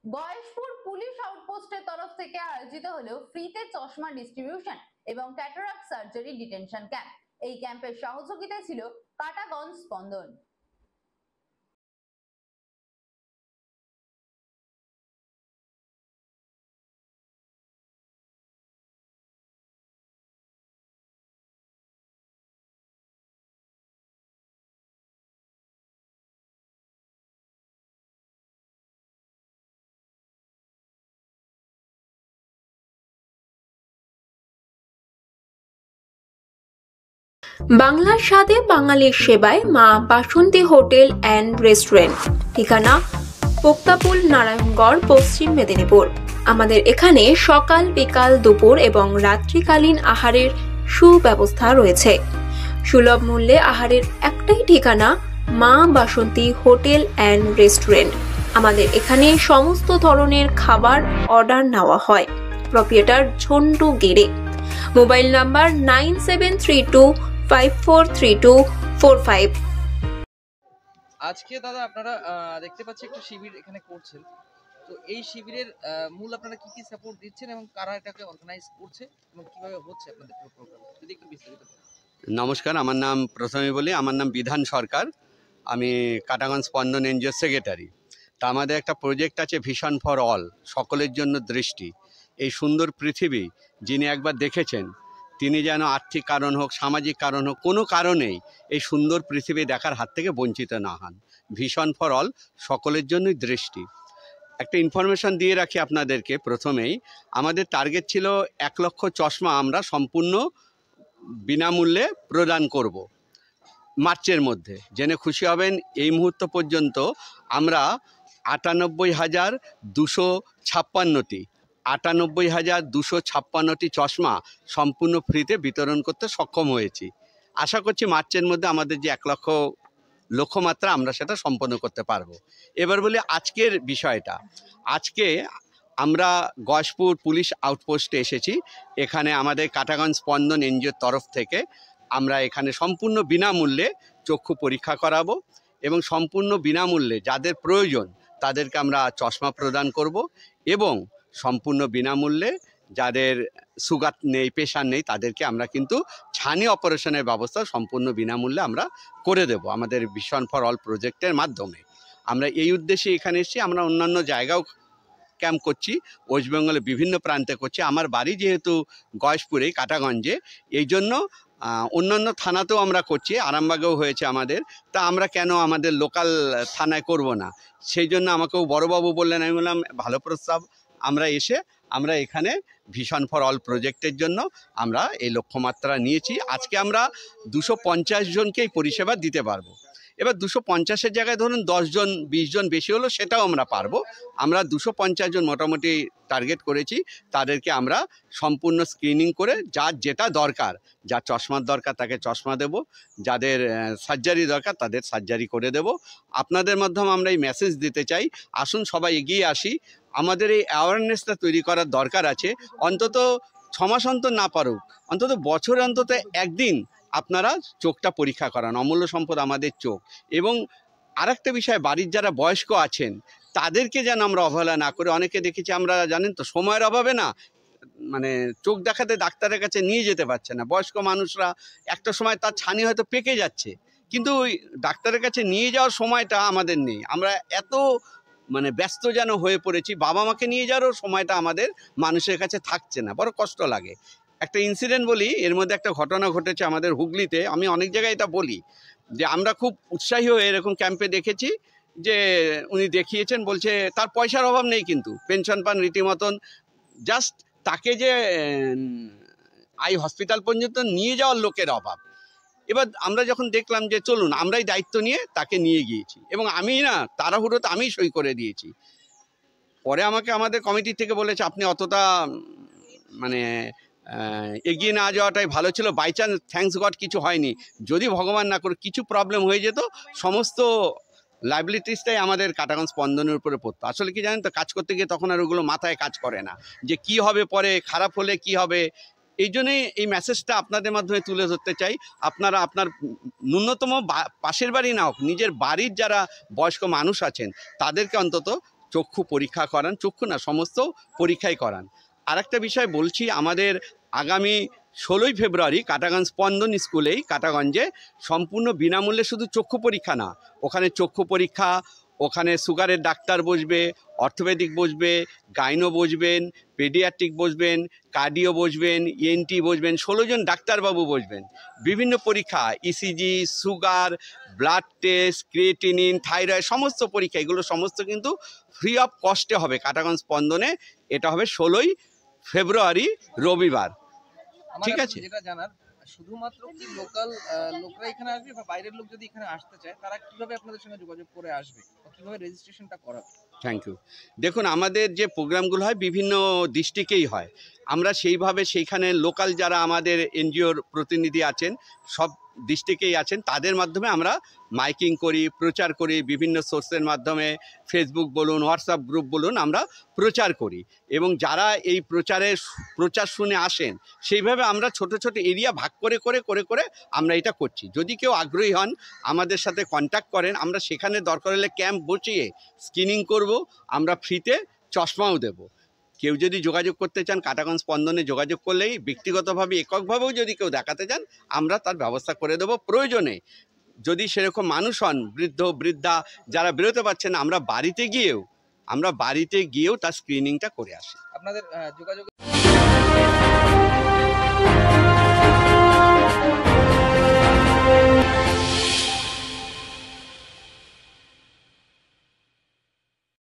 Gayeshpur police আউটপোস্টের তরফ থেকে আয়োজিত হলো ফ্রিতে চশমা ডিস্ট্রিবিউশন এবং ক্যাটারাক্ট সার্জারি ডিটেনশন ক্যাম্প। এই ক্যাম্পের সহযোগিতায় ছিল কাটাগঞ্জ স্পন্দন। বাংলার স্বাদে বাঙালির সেবায় মা বাসন্তী হোটেল অ্যান্ড রেস্টুরেন্ট, ঠিকানা পোক্তাপুল, নারায়ণগড়, পশ্চিম মেদিনীপুর। আমাদের এখানে সকাল, বিকাল, দুপুর এবং রাত্রিকালীন আহারের সুব্যবস্থা রয়েছে। সুলভ মূল্যে আহারের একটাই ঠিকানা মা বাসন্তী হোটেল অ্যান্ড রেস্টুরেন্ট। আমাদের এখানে সমস্ত ধরনের খাবার অর্ডার নেওয়া হয়। প্রোপ্রাইটার ঝন্টু গেড়ে। Mobile number 9732543245। আজকে দাদা আপনারা দেখতে পাচ্ছি একটা শিবির এখানে করছেন, তো এই শিবিরের মূল আপনারা কি কি সাপোর্ট দিচ্ছেন এবং কারা এটাকে অর্গানাইজ করছে এবং কিভাবে হচ্ছে আপনাদের প্রোগ্রাম, যদি একটু বিস্তারিত বলেন। নমস্কার, আমার নাম, প্রথমে বলি আমার নাম বিধান সরকার, আমি কাটাগঞ্জ স্পন্দন এনজিও সেক্রেটারি। তা আমাদের একটা প্রজেক্ট আছে ভিশন ফর অল, সকলের জন্য দৃষ্টি। এই সুন্দর পৃথিবী যিনি একবার দেখেছেন তিনি যেন আর্থিক কারণ হোক, সামাজিক কারণ হোক, কোনো কারণেই এই সুন্দর পৃথিবী দেখার হাত থেকে বঞ্চিত না হন। ভিশন ফর অল, সকলের জন্যই দৃষ্টি। একটা ইনফরমেশন দিয়ে রাখি আপনাদেরকে প্রথমেই, আমাদের টার্গেট ছিল 1 লক্ষ চশমা আমরা সম্পূর্ণ বিনামূল্যে প্রদান করব মার্চের মধ্যে। জেনে খুশি হবেন এই মুহূর্ত পর্যন্ত আমরা 98,256টি চশমা সম্পূর্ণ ফ্রিতে বিতরণ করতে সক্ষম হয়েছি। আশা করছি মার্চের মধ্যে আমাদের যে 1 লক্ষ লক্ষ্যমাত্রা আমরা সেটা সম্পন্ন করতে পারবো। এবার বলি আজকের বিষয়টা। আজকে আমরা গয়েশপুর পুলিশ আউটপোস্টে এসেছি। এখানে আমাদের কাটাগঞ্জ স্পন্দন এনজিওর তরফ থেকে আমরা এখানে সম্পূর্ণ বিনামূল্যে চক্ষু পরীক্ষা করাবো এবং সম্পূর্ণ বিনামূল্যে যাদের প্রয়োজন তাদেরকে আমরা চশমা প্রদান করব এবং সম্পূর্ণ বিনামূল্যে যাদের সুগার নেই, প্রেশার নেই, তাদেরকে আমরা কিন্তু ছানি অপারেশনের ব্যবস্থা সম্পূর্ণ বিনামূল্যে আমরা করে দেব আমাদের ভিশন ফর অল প্রজেক্টের মাধ্যমে। আমরা এই উদ্দেশ্যে এখানে এসেছি। আমরা অন্যান্য জায়গাও ক্যাম্প করছি, ওয়েস্ট বেঙ্গলে বিভিন্ন প্রান্তে করছি। আমার বাড়ি যেহেতু গয়েশপুরে, কাটাগঞ্জে, এই জন্য অন্যান্য থানাতেও আমরা করছি, আরামবাগেও হয়েছে আমাদের। তা আমরা কেন আমাদের লোকাল থানায় করব না? সেই জন্য আমাকেও বড়বাবু বললেন, আমি বললাম ভালো প্রস্তাব। আমরা এখানে ভিশন ফর অল প্রজেক্টের জন্য আমরা এই লক্ষ্যমাত্রা নিয়েছি। আজকে আমরা 250 জনকে এই পরিষেবা দিতে পারবো। এবার 250-এর জায়গায় ধরুন 10 জন 20 জন বেশি হলো, সেটাও আমরা পারবো। আমরা 250 জন মোটামুটি টার্গেট করেছি। তাদেরকে আমরা সম্পূর্ণ স্ক্রিনিং করে যার যেটা দরকার, যার চশমার দরকার তাকে চশমা দেব, যাদের সার্জারি দরকার তাদের সার্জারি করে দেব। আপনাদের মাধ্যমে আমরা এই মেসেজ দিতে চাই, আসুন সবাই এগিয়ে আসি। আমাদের এই অ্যাওয়ারনেসটা তৈরি করার দরকার আছে। অন্তত 6 মাস অন্তর না পারুক, অন্তত বছরে অন্তত একদিন আপনারা চোখটা পরীক্ষা করান। অমূল্য সম্পদ আমাদের চোখ। এবং আরেকটা বিষয়, বাড়ির যারা বয়স্ক আছেন তাদেরকে যেন আমরা অবহেলা না করে। অনেকে দেখেছি আমরা, জানেন তো, সময়ের অভাবে না মানে চোখ দেখাতে ডাক্তারের কাছে নিয়ে যেতে পারছে না। বয়স্ক মানুষরা একটা সময় তার ছানি হয়তো পেকে যাচ্ছে, কিন্তু ওই ডাক্তারের কাছে নিয়ে যাওয়ার সময়টা আমাদের নেই। আমরা এত ব্যস্ত যেন হয়ে পড়েছি, বাবা মাকে নিয়ে যাওয়ারও সময়টা আমাদের মানুষের কাছে থাকছে না, বড় কষ্ট লাগে। একটা ইনসিডেন্ট বলি, এর মধ্যে একটা ঘটনা ঘটেছে আমাদের হুগলিতে। আমি অনেক জায়গায় এটা বলি যে আমরা খুব উৎসাহী হয়ে এরকম ক্যাম্পে দেখেছি যে উনি দেখিয়েছেন, বলছে তার পয়সার অভাব নেই, কিন্তু পেনশন পান রীতিমতন। জাস্ট তাকে যে আই হসপিটাল পর্যন্ত নিয়ে যাওয়ার লোকের অভাব। এবার আমরা যখন দেখলাম যে চলুন আমরাই দায়িত্ব নিয়ে তাকে নিয়ে গিয়েছি, এবং আমি না তাড়াহুড়োতে আমি সই করে দিয়েছি। পরে আমাকে আমাদের কমিটি থেকে বলেছে আপনি অতটা এগিয়ে না যাওয়াটাই ভালো ছিল। বাই চান্স, থ্যাঙ্কস গড, কিছু হয়নি। যদি ভগবান না করে কিছু প্রবলেম হয়ে যেত, সমস্ত লাইবিলিটিসটাই আমাদের কাটাগঞ্জ স্পন্দনের উপরে পড়তো। আসলে কি জানেন তো, কাজ করতে গিয়ে তখন আর ওগুলো মাথায় কাজ করে না যে কি হবে পরে, খারাপ হলে কি হবে। এই জন্যই এই মেসেজটা আপনাদের মাধ্যমে তুলে ধরতে চাই। আপনারা আপনার ন্যূনতম পাশের বাড়ি না হোক, নিজের বাড়ির যারা বয়স্ক মানুষ আছেন তাদেরকে অন্তত চক্ষু পরীক্ষা করান, চক্ষু না সমস্ত পরীক্ষাই করান। আর একটা বিষয় বলছি, আমাদের আগামী 16ই ফেব্রুয়ারি কাটাগঞ্জ স্পন্দন স্কুলেই কাটাগঞ্জে সম্পূর্ণ বিনামূল্যে শুধু চক্ষু পরীক্ষা না, ওখানে চক্ষু পরীক্ষা, ওখানে সুগারের ডাক্তার বসবে, অর্থোপেডিক বসবে, গাইনো বসবেন, পেডিয়াট্রিক বসবেন, কার্ডিও বসবেন, ইএনটি বসবেন, 16 জন ডাক্তারবাবু বসবেন। বিভিন্ন পরীক্ষা, ECG, sugar, blood test, creatinine, thyroid, সমস্ত পরীক্ষা, এগুলো সমস্ত কিন্তু ফ্রি অফ কস্টে হবে কাটাগঞ্জ স্পন্দনে। এটা হবে 16ই ফেব্রুয়ারি রবিবার। আমার ঠিক এখন আছে। যেটা জানার, শুধুমাত্র কি লোকাল লোকরা এখানে আসবে, বা বাইরের লোক যদি এখানে আসতে চায় তারা কিভাবে আপনাদের সঙ্গে যোগাযোগ করে আসবে, বা কিভাবে রেজিস্ট্রেশনটা করাবে? Thank you. দেখুন, আমাদের যে প্রোগ্রামগুলো হয় বিভিন্ন ডিস্ট্রিক্টেই হয়, আমরা সেইভাবে সেইখানে লোকাল যারা আমাদের এনজিওর প্রতিনিধি আছেন, সব ডিস্ট্রিক্টেই আছেন, তাদের মাধ্যমে আমরা মাইকিং করি, প্রচার করি, বিভিন্ন সোর্সের মাধ্যমে, ফেসবুক বলুন, হোয়াটসঅ্যাপ গ্রুপ বলুন, আমরা প্রচার করি। এবং যারা এই প্রচার শুনে আসেন, সেইভাবে আমরা ছোট ছোট এরিয়া ভাগ করে করে করে করে আমরা এটা করছি। যদি কেউ আগ্রহী হন, আমাদের সাথে কন্ট্যাক্ট করেন, আমরা সেখানে দরকার হলে ক্যাম্প বসিয়ে স্ক্রিনিং করব, আমরা ফ্রিতে চশমাও দেব। কেউ যদি যোগাযোগ করতে চান, কাটাগঞ্জ স্পন্দনে যোগাযোগ করলেই, ব্যক্তিগতভাবে এককভাবেও যদি কেউ দেখাতে চান, আমরা তার ব্যবস্থা করে দেবো। প্রয়োজনে যদি সেরকম মানুষ হন, বৃদ্ধ বৃদ্ধা যারা বেরোতে পারছেন না, আমরা বাড়িতে গিয়েও তার স্ক্রিনিংটা করে আসি। আপনাদের যোগাযোগ